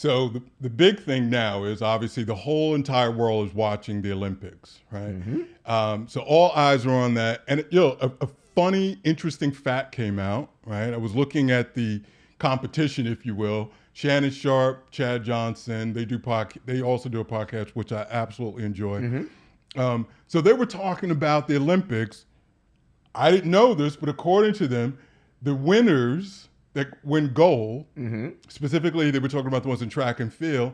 So the big thing now is obviously the whole entire world is watching the Olympics, right? So all eyes are on that. And a funny, interesting fact came out, right? I was looking at the competition, if you will. Shannon, Sharpe, Chad Johnson, they also do a podcast, which I absolutely enjoy. So they were talking about the Olympics. I didn't know this, but according to them, the winners that win gold, specifically they were talking about the ones in track and field,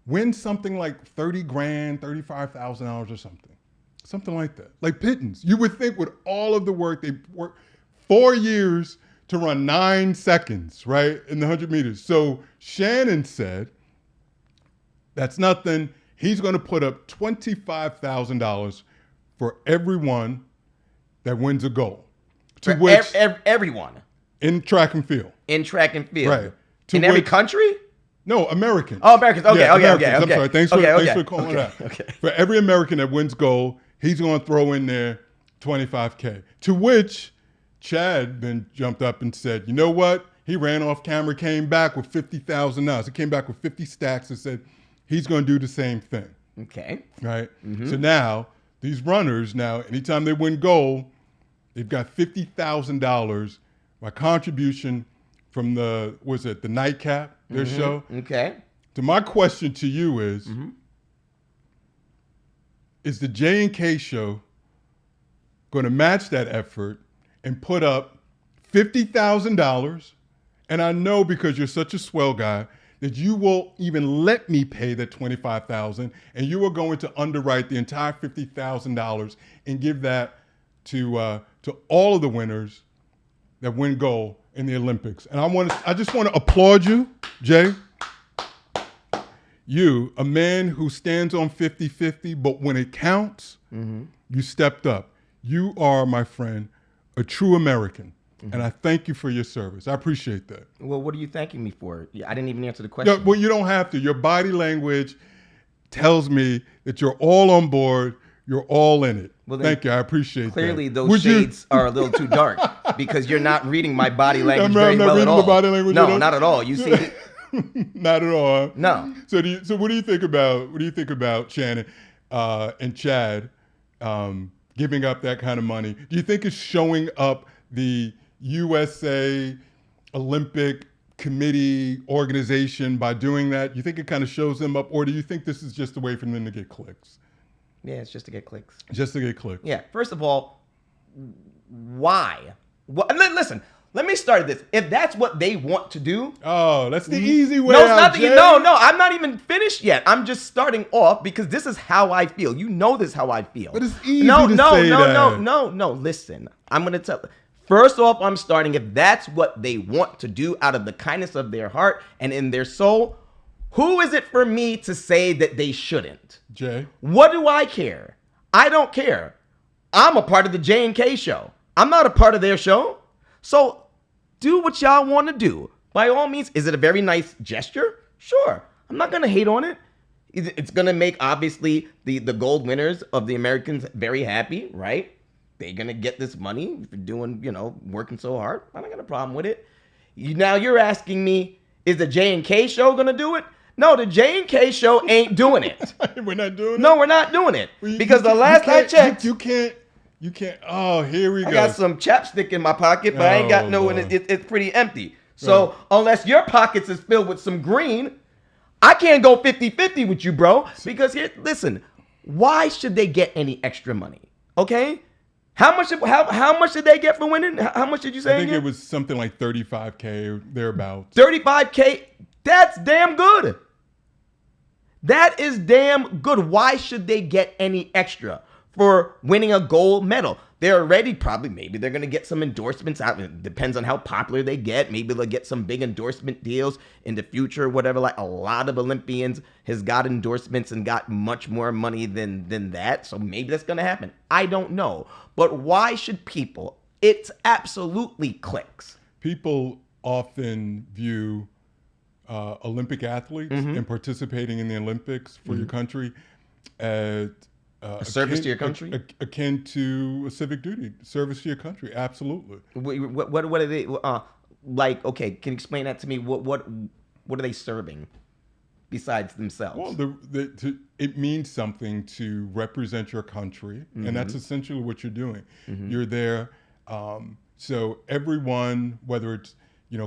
win something like 30 grand, $35,000 or something like that. Like pittance. You would think with all of the work, they worked 4 years to run 9 seconds, right, in the 100 meters. So Shannon said, that's nothing. He's going to put up $25,000 for everyone that wins a gold. To which everyone. In track and field. In track and field. Right. In every country? No, Americans. Oh, Americans. Okay, yeah, okay, Americans. okay. I'm sorry. Thanks for calling it out. Okay. For every American that wins gold, he's going to throw in there $25K. To which Chad then jumped up and said, you know what? He ran off camera, came back with $50,000. He came back with 50 stacks and said he's going to do the same thing. Okay. Right? So now, these runners, anytime they win gold, they've got $50,000 by contribution from the nightcap, their show. Okay. So my question to you is the J&K show going to match that effort and put up $50,000? And I know because you're such a swell guy that you will even let me pay that $25,000 and you are going to underwrite the entire $50,000 and give that to all of the winners that win gold in the Olympics. And I just want to applaud you, Jay. You, a man who stands on 50-50, but when it counts, you stepped up. You are, my friend, a true American. And I thank you for your service. I appreciate that. Well, what are you thanking me for? I didn't even answer the question. No, well, you don't have to. Your body language tells me that you're all on board. You're all in it. Well, thank you. I appreciate clearly that. Those shades are a little too dark because you're not reading my body language very well at all. The body language no, not at all. You see, not at all. Huh? No. So what do you think about Shannon and Chad giving up that kind of money? Do you think it's showing up the USA Olympic Committee organization by doing that? You think it kind of shows them up, or do you think this is just a way for them to get clicks? Yeah, it's just to get clicks. Just to get clicks. Yeah. First of all, why? Well, listen, let me start this. If that's what they want to do. Oh, that's the easy way. No, it's not. No, I'm not even finished yet. I'm just starting off because this is how I feel. You know this is how I feel. But it's easy to say that. No. Listen, I'm going to tell. First off, I'm starting. If that's what they want to do out of the kindness of their heart and in their soul, who is it for me to say that they shouldn't? Jay. What do I care? I don't care. I'm a part of the J&K show. I'm not a part of their show. So do what y'all want to do. By all means, is it a very nice gesture? Sure. I'm not going to hate on it. It's going to make, obviously, the gold winners of the Americans very happy, right? They're going to get this money for doing, working so hard. I don't got a problem with it. Now you're asking me, is the J&K show going to do it? No, the J&K show ain't doing it. We're not doing it? No, we're not doing it. Because the last I checked. You can't. Oh, here we go. I got some chapstick in my pocket, but I ain't got no, and it's pretty empty. So unless your pockets is filled with some green, I can't go 50-50 with you, bro. Because listen, why should they get any extra money? Okay? How much did they get for winning? How much did you say? I think it was something like $35K or thereabouts. $35K? That's damn good. That is damn good. Why should they get any extra for winning a gold medal? They're already maybe they're going to get some endorsements out. It depends on how popular they get. Maybe they'll get some big endorsement deals in the future, whatever. Like a lot of Olympians has got endorsements and got much more money than that. So maybe that's going to happen. I don't know. But why should people? It's absolutely clicks. People often view Olympic athletes and participating in the Olympics for your country as a service to your country, akin to a civic duty, service to your country. Absolutely. What are they like? Okay, can you explain that to me? What are they serving? besides themselves? Well, it means something to represent your country, and that's essentially what you're doing. You're there. So everyone, whether it's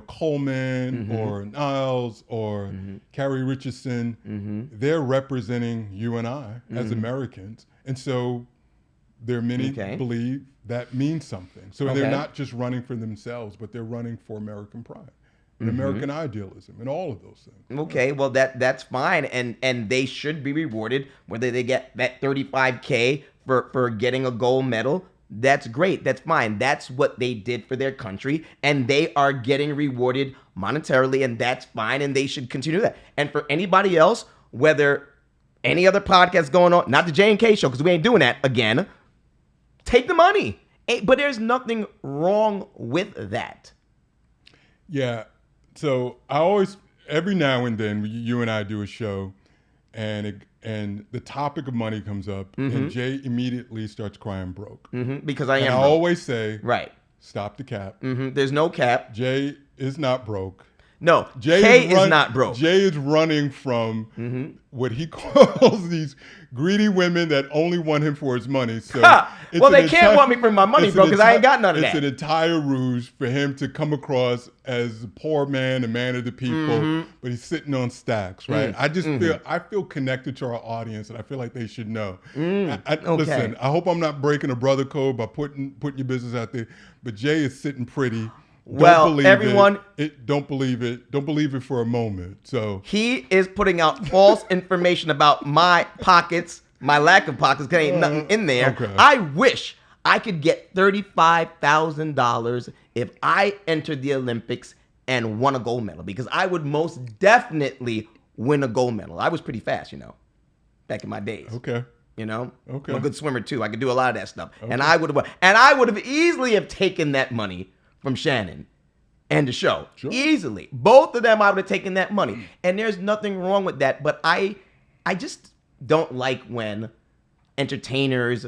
Coleman or Niles or Carrie Richardson, they're representing you and I as Americans, and so there are many believe that means something. So they're not just running for themselves, but they're running for American pride and American idealism and all of those things. Okay, well that's fine, and they should be rewarded whether they get that $35K for getting a gold medal. That's great. That's fine. That's what they did for their country, and they are getting rewarded monetarily, and that's fine, and they should continue that. And for anybody else, whether any other podcast going on, not the J&K show, because we ain't doing that again, take the money. But there's nothing wrong with that. Yeah. So I always, every now and then, you and I do a show, and the topic of money comes up, and Jay immediately starts crying broke. Because I am. And I always say, right, stop the cap. There's no cap. Jay is not broke. No, Jay is not broke. Jay is running from what he calls these greedy women that only want him for his money. So well, they can't want me for my money, bro, because I ain't got none of that. It's an entire ruse for him to come across as a poor man, a man of the people, but he's sitting on stacks, right? I just feel connected to our audience, and I feel like they should know. Listen, I hope I'm not breaking a brother code by putting your business out there, but Jay is sitting pretty. Don't believe it. Don't believe it for a moment. So he is putting out false information about my pockets, my lack of pockets, because ain't nothing in there. Okay. I wish I could get $35,000 if I entered the Olympics and won a gold medal, because I would most definitely win a gold medal. I was pretty fast, back in my days. Okay. Okay. I'm a good swimmer too. I could do a lot of that stuff. Okay. And I would have easily have taken that money from Shannon and the show. Sure. Easily. Both of them, I would have taken that money. And there's nothing wrong with that. But I just don't like when entertainers,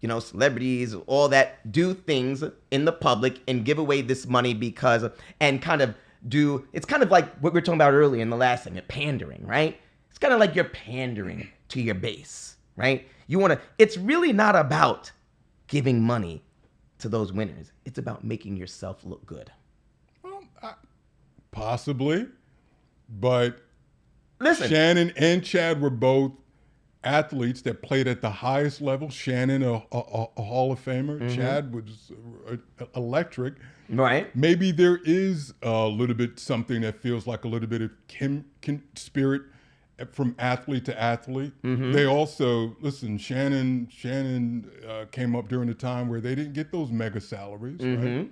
celebrities, all that, do things in the public and give away this money it's kind of like what we were talking about earlier in the last segment, pandering, right? It's kind of like you're pandering to your base, right? It's really not about giving money to those winners. It's about making yourself look good. Well, possibly, but listen, Shannon and Chad were both athletes that played at the highest level. Shannon, a Hall of Famer. Chad was electric. Right. Maybe there is a little bit something that feels like a little bit of kin spirit from athlete to athlete. They also, listen, Shannon came up during a time where they didn't get those mega salaries, right?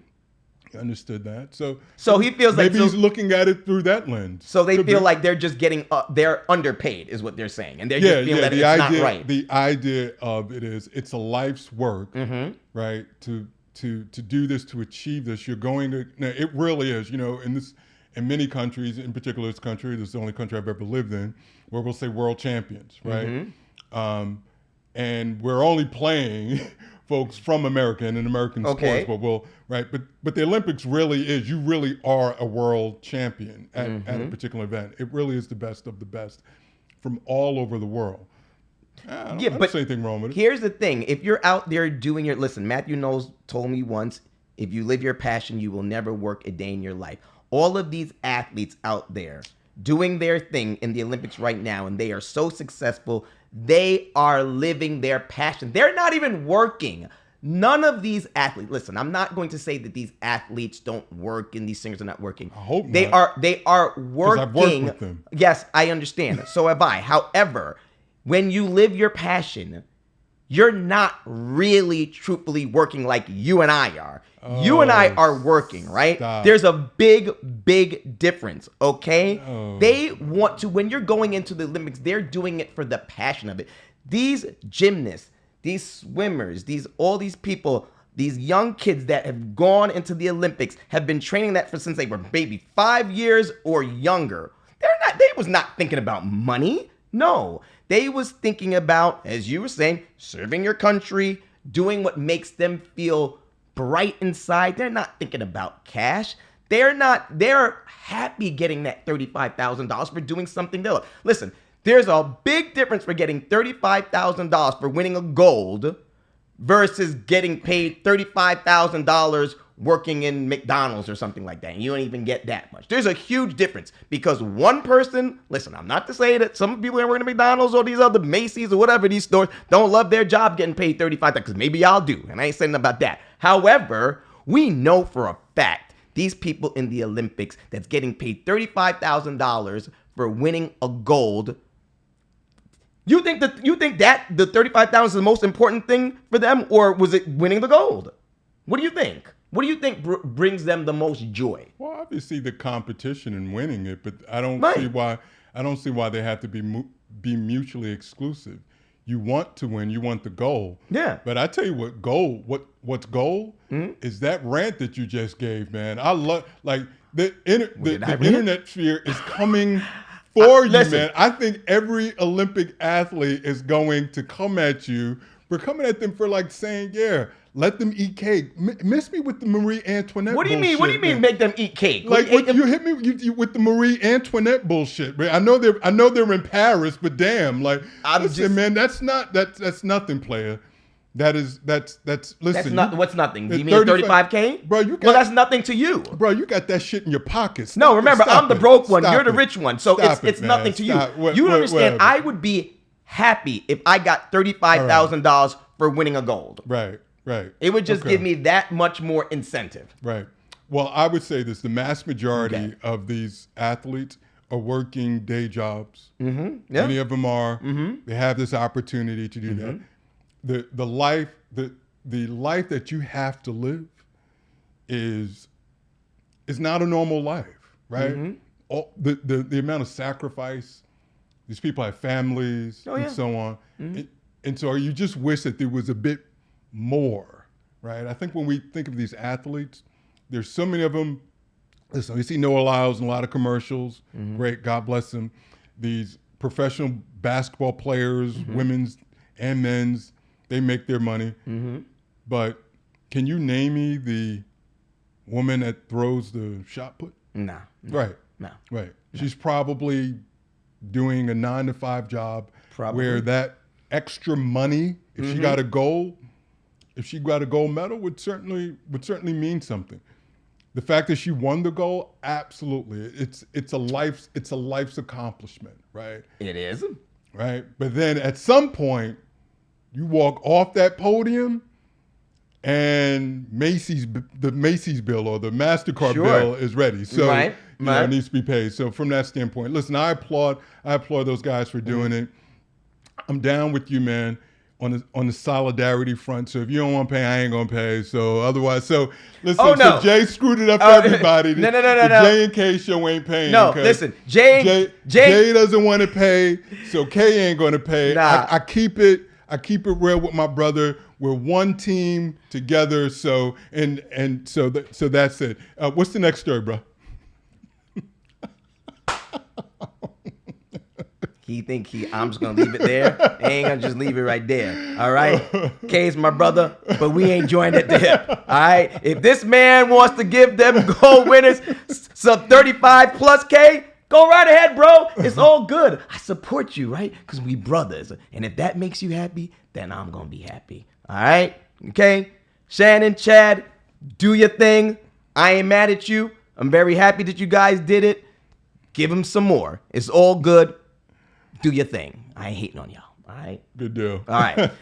I understood that. So he feels like maybe he's looking at it through that lens. So they feel like they're just getting they're underpaid is what they're saying, and they're just feeling that it's not right. The idea of it is it's a life's work, right? To do this, to achieve this, you're going to. Now, it really is, in many countries, in particular this country, this is the only country I've ever lived in, where we'll say world champions, right? And we're only playing folks from America and in American sports, but the Olympics really is, you really are a world champion at a particular event. It really is the best of the best from all over the world. I don't see anything wrong with it. Here's the thing. If you're out there doing listen, Matthew Knowles told me once, if you live your passion, you will never work a day in your life. All of these athletes out there doing their thing in the Olympics right now, and they are so successful, they are living their passion. They're not even working. None of these athletes, listen, I'm not going to say that these athletes don't work and these singers are not working. I hope not. They are working. I've worked with them. Yes, I understand. So have I. However, when you live your passion, you're not really truthfully working like you and I are. You and I are working, right? Stop. There's a big difference, okay? They want to, when you're going into the Olympics, they're doing it for the passion of it. These gymnasts, these swimmers, all these people, these young kids that have gone into the Olympics have been training that since they were 5 years or younger. They was not thinking about money. No, they was thinking about, as you were saying, serving your country, doing what makes them feel bright inside. They're not thinking about cash. They're happy getting that $35,000 for doing something they love. Listen, there's a big difference for getting $35,000 for winning a gold versus getting paid $35,000 working in McDonald's or something like that. And you don't even get that much. There's a huge difference because one person, listen, I'm not to say that some people that work at McDonald's or these other Macy's or whatever these stores don't love their job getting paid $35,000, because maybe y'all do, and I ain't saying about that. However, we know for a fact these people in the Olympics that's getting paid $35,000 for winning a gold. You think that the $35,000 is the most important thing for them, or was it winning the gold? What do you think? What do you think brings them the most joy? Well, obviously the competition and winning it, but I don't Right. see why they have to be mutually exclusive. You want to win, you want the goal. Yeah. But I tell you what's goal is that rant that you just gave, man. I love the internet sphere is coming for you, listen. man. I think every Olympic athlete is going to come at you. We're coming at them for saying, yeah, let them eat cake. Miss me with the Marie Antoinette. What do you mean? bullshit, What do you mean? man. Make them eat cake? You hit me with the Marie Antoinette bullshit, man. I know they're in Paris, but damn, man, that's nothing, player. That's listen. That's not what's nothing. Do you mean 35K? Bro, well, that's nothing to you. Bro, you got that shit in your pockets. No, remember, I'm the broke one. You're the rich one. So Stop it's man. nothing to you. Stop. You don't understand. Whatever. I would be happy if I got $35,000 for winning a gold. Right. It would just give me that much more incentive. Right. Well, I would say this: the mass majority of these athletes are working day jobs. Mm-hmm. Yeah. Many of them are. Mm-hmm. They have this opportunity to do that. The life that you have to live is not a normal life, right? Mm-hmm. The amount of sacrifice. These people have families and so on. Mm-hmm. And so you just wish that there was a bit more, right? I think when we think of these athletes, there's so many of them. Listen, you see Noah Lyles in a lot of commercials. Mm-hmm. Great, God bless them. These professional basketball players, women's and men's, they make their money. Mm-hmm. But can you name me the woman that throws the shot put? No. Right. No. Right. No. She's probably doing a 9-to-5 job where that extra money, if she got a gold, if she got a gold medal, would certainly mean something. The fact that she won the gold, absolutely, it's a life's accomplishment, right? It is, right. But then at some point, you walk off that podium, and the Macy's bill or the MasterCard bill is ready, so it needs to be paid. So from that standpoint, listen, I applaud those guys for doing it. I'm down with you, man, on the solidarity front. So if you don't want to pay, I ain't gonna pay. So otherwise, so listen. So Jay screwed it up for everybody. No. J and K show ain't paying. No, listen, Jay doesn't want to pay, so K ain't gonna pay. Nah. I keep it real with my brother. We're one team together. So so that's it. What's the next story, bro? I'm just gonna leave it there. I ain't gonna just leave it right there. All right. K's my brother, but we ain't joined at the hip. All right. If this man wants to give them gold winners some 35 plus K, go right ahead, bro. It's all good. I support you, right? Because we brothers. And if that makes you happy, then I'm gonna be happy. All right. Okay. Shannon, Chad, do your thing. I ain't mad at you. I'm very happy that you guys did it. Give him some more. It's all good. Do your thing. I ain't hating on y'all. All right? Good deal. All right.